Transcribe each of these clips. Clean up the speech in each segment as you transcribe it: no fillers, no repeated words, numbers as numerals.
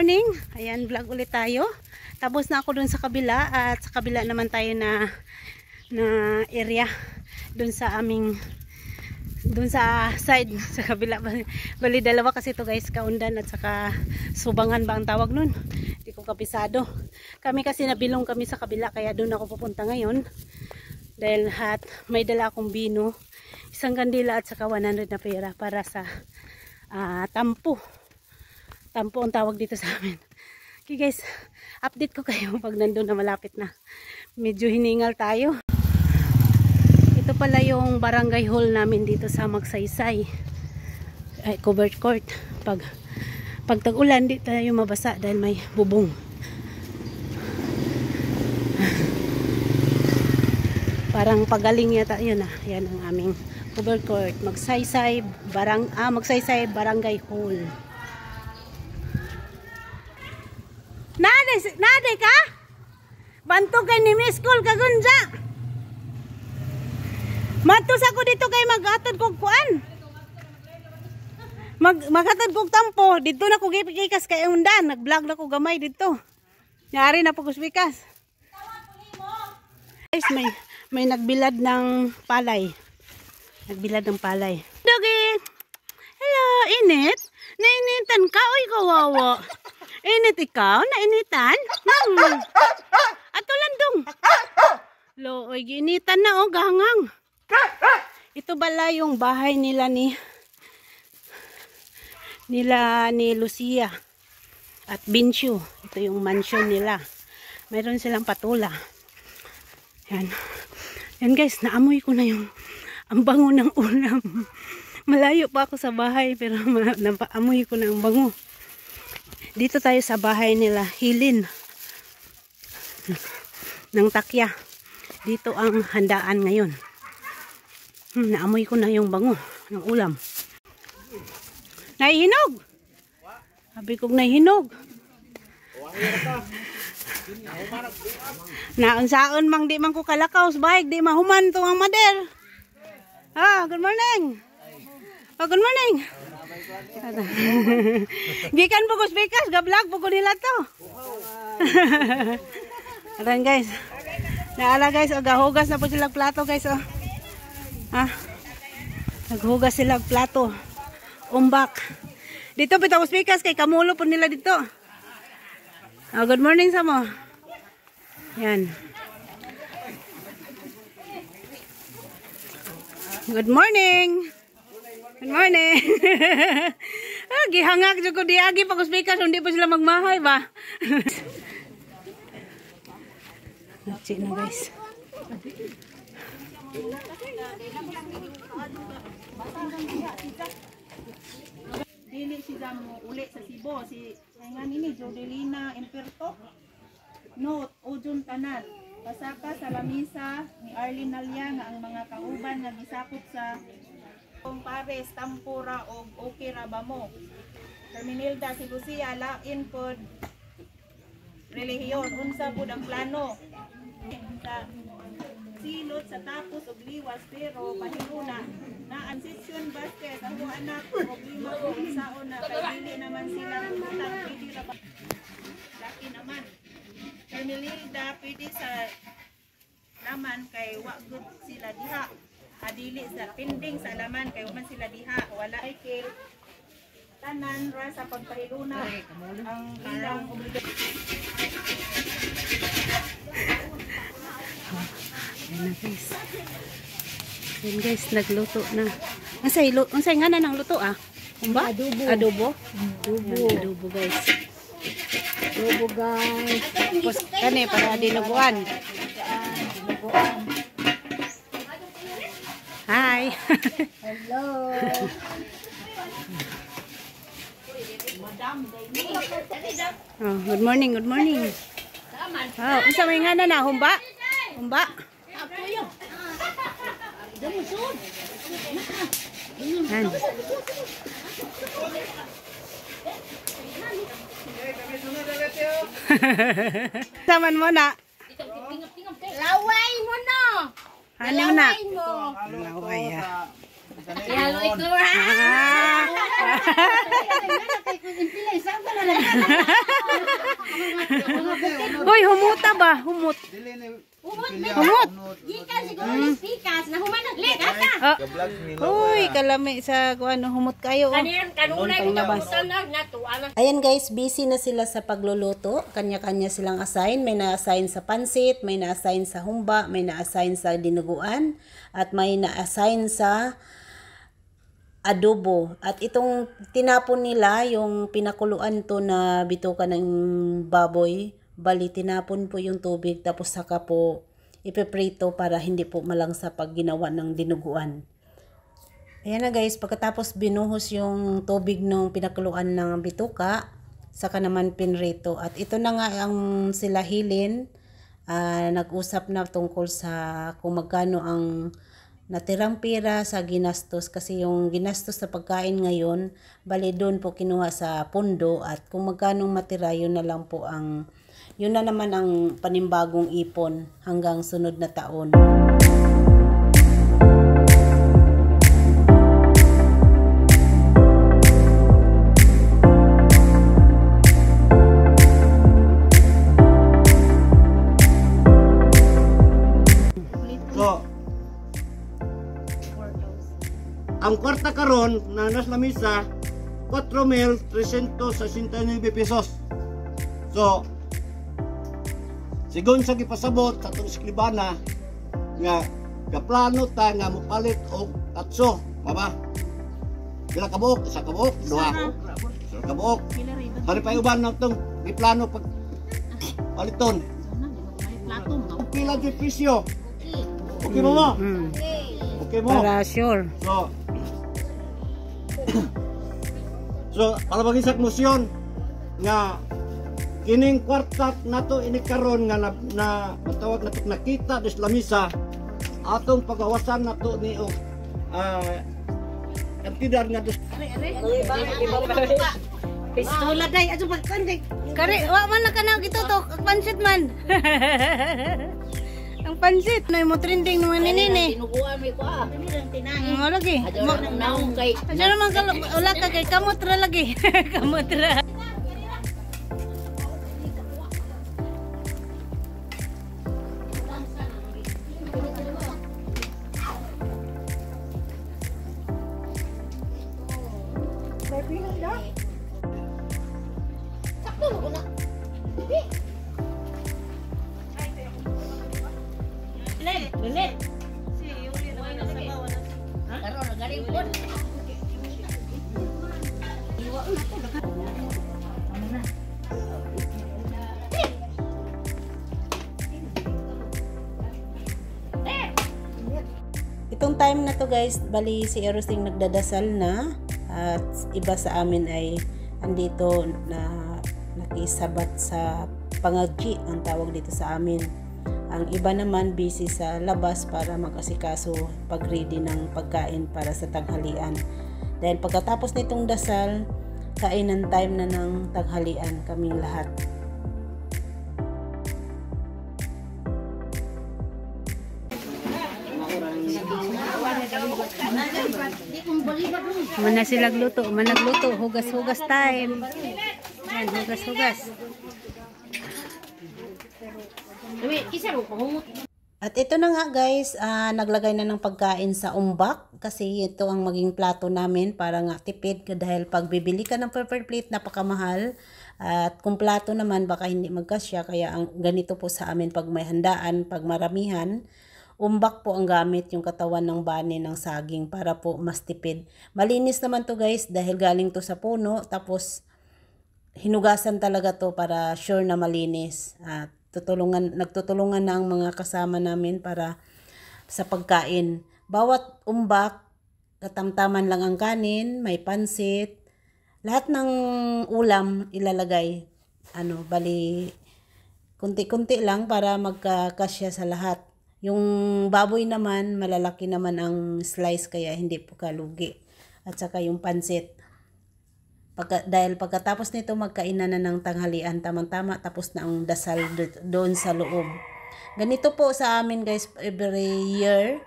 morning. Ayan, vlog ulit tayo. Tapos na ako dun sa kabila at sa kabila naman tayo na area dun sa aming dun sa side sa kabila. Bali dalawa kasi to guys, Kaundan at saka Subangan ba ang tawag nun? Hindi ko kapisado. Kami kasi nabilong kami sa kabila kaya dun ako pupunta ngayon. Dahil may dala akong bino, isang kandila at saka 100 na pera para sa tampo. Tampo ang tawag dito sa amin. Okay guys, update ko kayo pag nandun na malapit na. Medyo hiningal tayo. Ito pala yung barangay hall namin dito sa Magsaysay. Ay, covered court. Pag tag-ulan, di tayo mabasa dahil may bubong. Parang pagaling yata yun ah. Yan ang aming covered court. Magsaysay barangay hall. Nade ka? Bantog kay ni Miss School kagunja. Matos ako dito kay maghatod kog kuan. Maghatod kog tampo. Dito na ko gipikikas kay Undan. Nag-vlog na ko gamay dito. Nyari na po ko spikas. Guys, may nagbilad ng palay. Nagbilad ng palay. Dogi. Hello, init. Nainitan ka? Uy, kawawa. Init ikaw? Nainitan? Ato landong. Lo, oy, ginitan na oh, gangang. Ito bala yung bahay nila ni Lucia at Binsyo. Ito yung mansion nila. Mayroon silang patula. Yan. Yan guys, naamoy ko na yung ang bango ng ulam. Malayo pa ako sa bahay pero napaamoy ko na ang bango. Dito tayo sa bahay nila Hilin ng Takya. Dito ang handaan ngayon. Naamoy ko na yung bango ng ulam. Nahihinog. Sabi kong nahihinog. Naunsaon mang di man ko kalakaw sa bahay, di mahuman tong ang mader. Good morning. Good morning. Gikan po ko speakers, ga-vlog po ko nila to. Ayan guys. Naala guys, gahugas na po sila plato guys. Oh. Naghugas sila plato. Umbak. Dito po ko speakers kay kamulo po nila dito. Good morning sa mo. Yan. Good morning. Good morning. Gihangak jud ko diagi pag speaker hindi pa sila magmahay ba. Nagsi na guys. Dili siya mo uli sa Cebu si nga nini Jodelina Imperto. Note Ojun Tanan. Pasaka sa lamisa ni Arlene Nalia nga ang mga kauban nga gisakop sa Pares, Tampura o Okira Bamo. Terminilda si Lucia lain pod relihiyon unsa pud ang plano sa silot sa tapos og liwas pero pahimuna na ang session basket ang mga anak og lima ko saon na kay dili naman sila utang pwede ra ba laki naman Terminilda pwede sa laman kay wa gud sila diha. Adili sa pinding sa laman kay man sila diha wala ay kay tanan ra sa pagpahiluna ang ilang obligasyon. Ayan guys. Ayan guys, nagluto na. Unsay nga na ng luto ah? Umba? Adobo. Adobo? Adobo guys. Adobo guys. Tapos kani para dinuguan. Hi. Hello. Good morning, good morning. Unsa may nga na humba? Humba. Han. Saman mo na. Laway mo no. Ano na? Laway ah. Yalo ito. Hoy, humuta ba? Humut. Humut. Gikan siguro ni pikas na humanag likas ka. Hoy, kalami sa ano, humut kayo. Kanunay kita butanag na to. Ayan guys, busy na sila sa pagluluto. Kanya-kanya silang assign. May na-assign sa pansit, may na-assign sa humba, may na-assign sa dinuguan, at may na-assign sa adobo. At itong tinapon nila, yung pinakuluan to na bituka ng baboy, bali tinapon po yung tubig, tapos saka po ipiprito para hindi po malangsa pag ginawa ng dinuguan. Ayan na guys, pagkatapos binuhos yung tubig ng pinakuluan ng bituka, saka naman pinrito. At ito na nga ang sila Hilin, nag-usap na tungkol sa kung magkano ang natirang pera sa ginastos, kasi yung ginastos sa pagkain ngayon, bali doon po kinuha sa pundo, at kung magkano matira, yun na lang po ang, yun na naman ang panimbagong ipon hanggang sunod na taon. Ang kwarta karon na nasa lamisa 4,369 pesos. So sigon sa gipasabot sa atong eskribana nga gaplano ta nga mopalit og tatso, baba. Pila ka buok? Isa ka buok? Duha. Isa ka buok. Hari pa uban na tong giplano pag paliton. Pila di presyo? Okay mo? Okay mo? Para sure. So palabagin sa musyon nga kining kwarta nato ini karon nga na matawag nato nakita des lamisa atong pagawasan nato ni og kantidad nga des Pistola day ato pagkandig. Kare, wa man na kana gitutok, pansit man. Ang pansit na mo trending naman nini. Tinuguan mi ko ah. Mo lagi. Naong kay. Diyan man wala ka kay kamot ra lagi. Kamot ra. Lilit. Karon galing pun. Itong time na to guys, bali si Erosing nagdadasal na, at iba sa amin ay andito na nakisabat sa pangagji ang tawag dito sa amin. Ang iba naman busy sa labas para mag-asikaso pag-ready ng pagkain para sa tanghalian. Dahil pagkatapos nitong dasal, kainan time na ng tanghalian kaming lahat. Mana sila gluto, managluto, hugas-hugas time. Yan, hugas-hugas. At ito na nga guys, naglagay na ng pagkain sa umbak, kasi ito ang maging plato namin para nga tipid, dahil pag bibili ka ng paper plate napakamahal, at kung plato naman baka hindi magkasya, kaya ang ganito po sa amin pag may handaan, pag maramihan, umbak po ang gamit, yung katawan ng bane ng saging, para po mas tipid. Malinis naman to guys dahil galing to sa puno, tapos hinugasan talaga to para sure na malinis. At nagtutulungan na ang mga kasama namin para sa pagkain. Bawat umbak, katamtaman lang ang kanin, may pansit, lahat ng ulam ilalagay. Bali kunti-kunti lang para magkakasya sa lahat. Yung baboy naman, malalaki naman ang slice, kaya hindi po kalugi. At saka yung pansit. Dahil pagkatapos nito magkainan na ng tanghalian, tamang-tama tapos na ang dasal doon sa loob. Ganito po sa amin guys every year.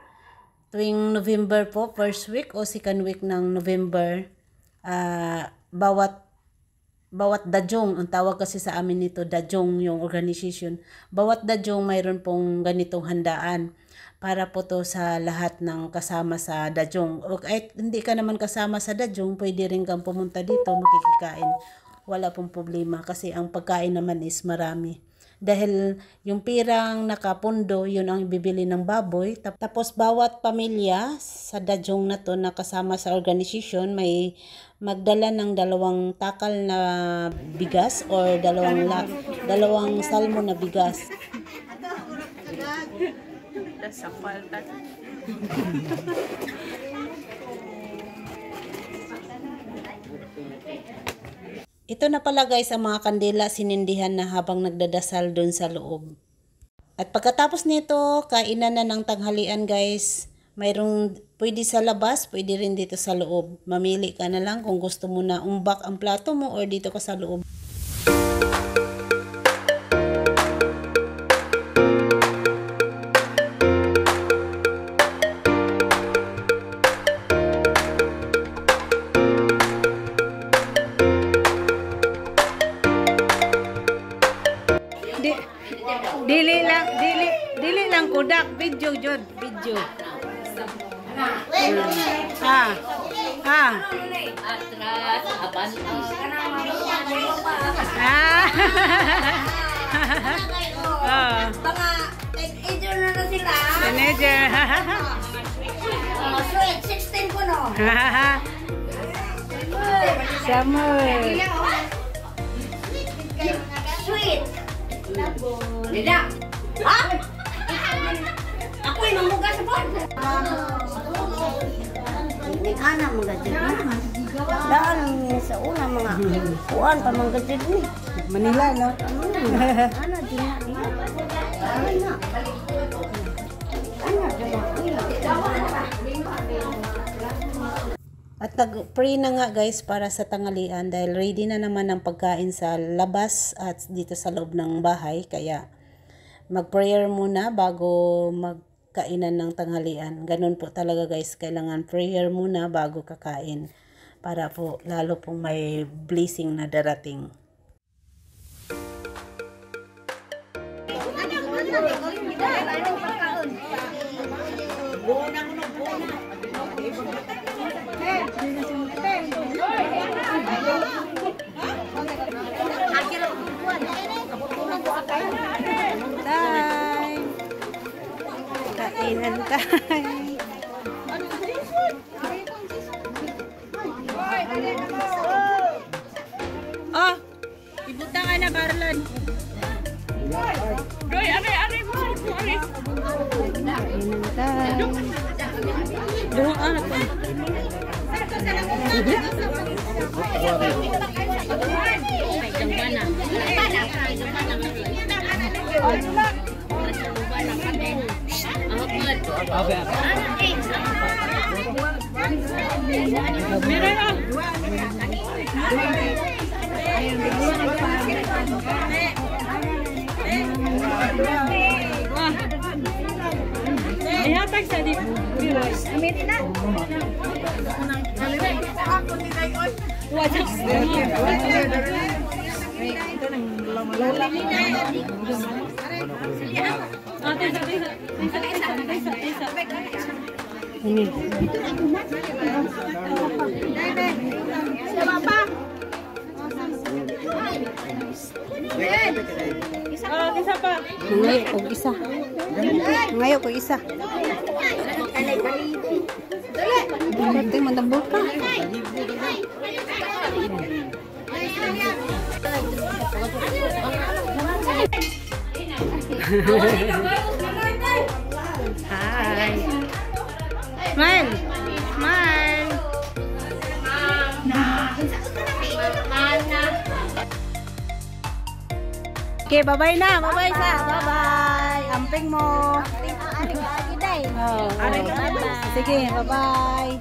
Tuwing November po, first week o second week ng November, bawat bawat dadyong, ang tawag kasi sa amin nito, dadyong yung organization. Bawat dadyong mayroon pong ganitong handaan para po to sa lahat ng kasama sa dadyong. O kahit hindi ka naman kasama sa dadyong, pwede rin kang pumunta dito, makikikain. Wala pong problema kasi ang pagkain naman is marami. Dahil yung pirang nakapundo, yun ang ibibili ng baboy. Tapos bawat pamilya sa dadyong na to na kasama sa organization may magdala ng 2 takal na bigas or dalawang salmo na bigas. Ito na pala guys ang mga kandila sinindihan na habang nagdadasal doon sa loob. At pagkatapos nito, kainan na ng tanghalian guys. Mayroong pwede sa labas, pwede rin dito sa loob. Mamili ka na lang kung gusto mo na umbak ang plato mo or dito ka sa loob. Dili lang kodak video jud video. Atras, abanti. Baka teenager na sila. Teenager. Sweet, 16 po no. Samuel. Sweet. Lila. Ha? Ako yung mamuga sa buwan. Ana mga dyan. Daan sa una mga kuwan pa mga dyan ni. Manila no. Ana din na. Ana. At nag-pray na nga guys para sa tanghalian dahil ready na naman ang pagkain sa labas at dito sa loob ng bahay. Kaya mag-prayer muna bago magkainan ng tanghalian. Ganun po talaga guys, kailangan prayer muna bago kakain para po lalo pong may blessing na darating. Kainan tayo. Oh, ibutang ka na Barlon. Roy, are mo. Kainan tayo. Doon anak ko. Ihatag sa di. Amin na. Wajak. Ini. Siapa pa? Isa pa. Ngayon og isa. Ngayon ko isa. Dali man tambol pa. Hi. Smile. Smile. Okay, bye-bye na. Bye-bye sa. Bye-bye. Amping mo. Oh, bye-bye. Sige, bye-bye.